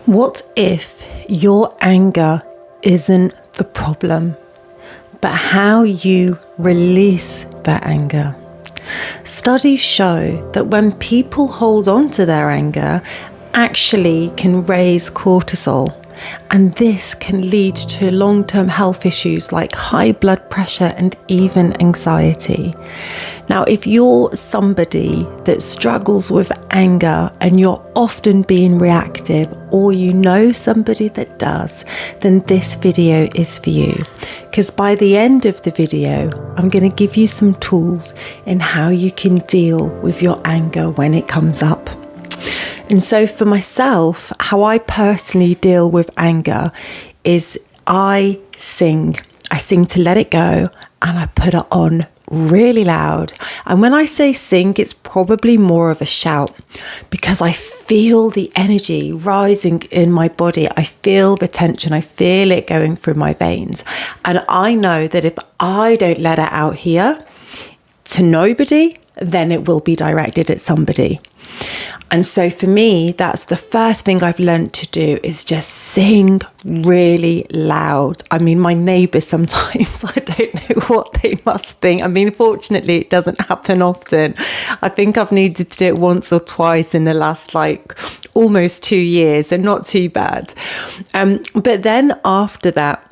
What if your anger isn't the problem, but how you release that anger? Studies show that when people hold on to their anger, actually can raise cortisol, and this can lead to long-term health issues like high blood pressure and even anxiety. Now, if you're somebody that struggles with anger and you're often being reactive, or you know somebody that does, then this video is for you. Because by the end of the video, I'm going to give you some tools in how you can deal with your anger when it comes up. And so for myself, how I personally deal with anger is I sing. I sing to let it go, and I put it on really loud. And when I say sing, it's probably more of a shout, because I feel the energy rising in my body. I feel the tension. I feel it going through my veins. And I know that if I don't let it out here to nobody, then it will be directed at somebody. And so for me, that's the first thing I've learned to do, is just sing really loud. I mean, my neighbours sometimes, I don't know what they must think. I mean, fortunately, it doesn't happen often. I think I've needed to do it once or twice in the last almost 2 years, and not too bad. But then after that,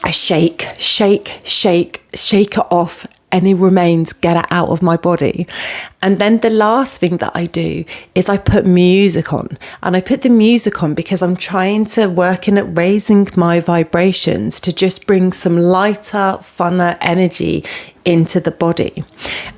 I shake it off. Any remains, get it out of my body. And then the last thing that I do is I put music on. And I put the music on because I'm trying to work in at raising my vibrations to just bring some lighter, funner energy into the body.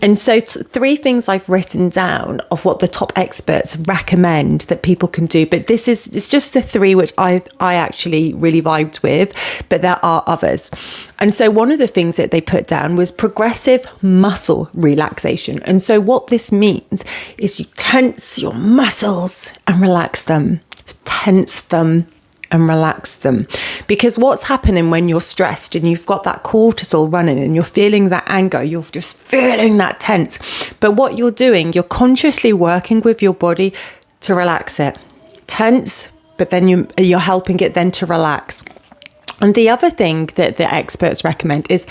And so 3 things I've written down of what the top experts recommend that people can do. But it's just the 3 which I actually really vibed with, but there are others. And so one of the things that they put down was progressive muscle relaxation. And so what this means is you tense your muscles and relax them, tense them and relax them. Because what's happening when you're stressed and you've got that cortisol running and you're feeling that anger, you're just feeling that tense. But what you're doing, you're consciously working with your body to relax it. Tense, but then you're helping it then to relax. And the other thing that the experts recommend is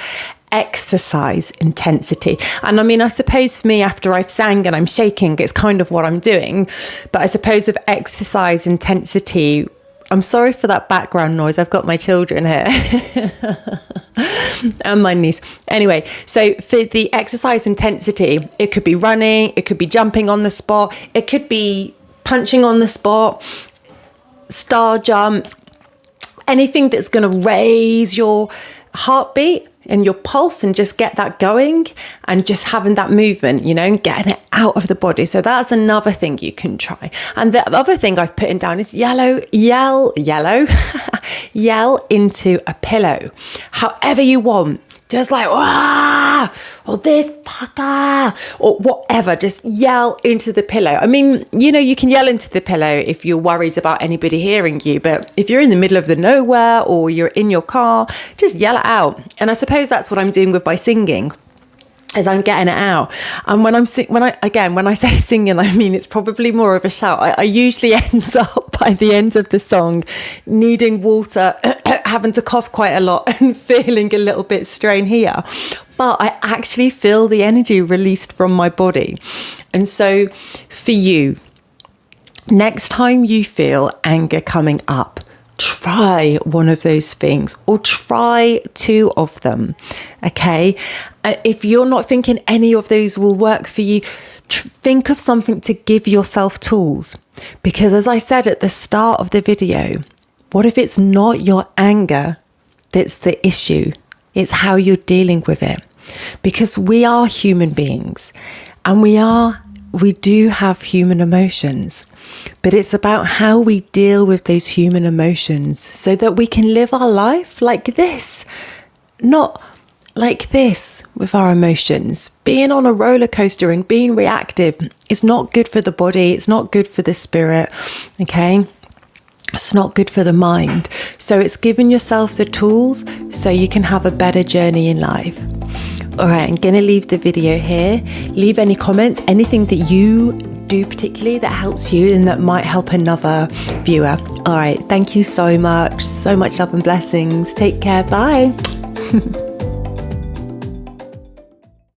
exercise intensity. And I mean, I suppose for me, after I've sang and I'm shaking, it's kind of what I'm doing. But I suppose with exercise intensity, I'm sorry for that background noise. I've got my children here and my niece. Anyway, so for the exercise intensity, it could be running, it could be jumping on the spot, it could be punching on the spot, star jumps, anything that's going to raise your heartbeat and your pulse and just get that going, and just having that movement, and getting it out of the body. So that's another thing you can try. And the other thing I've put down is yell into a pillow, however you want. Just like, wah, or this, paka, or whatever, just yell into the pillow. I mean, you can yell into the pillow if you're worried about anybody hearing you, but if you're in the middle of the nowhere or you're in your car, just yell it out. And I suppose that's what I'm doing with my singing, as I'm getting it out. And when I say singing, I mean, it's probably more of a shout. I usually end up by the end of the song needing water, having to cough quite a lot and feeling a little bit strained here. But I actually feel the energy released from my body. And so for you, next time you feel anger coming up, try one of those things, or try 2 of them. Okay. If you're not thinking any of those will work for you, think of something to give yourself tools. Because as I said at the start of the video, what if it's not your anger that's the issue? It's how you're dealing with it. Because we are human beings, and we do have human emotions. But it's about how we deal with those human emotions so that we can live our life like this, not like this with our emotions. Being on a roller coaster and being reactive is not good for the body. It's not good for the spirit. Okay. It's not good for the mind. So it's giving yourself the tools so you can have a better journey in life. All right, I'm going to leave the video here. Leave any comments, anything that you do particularly that helps you and that might help another viewer. All right, thank you so much love and blessings. Take care. Bye.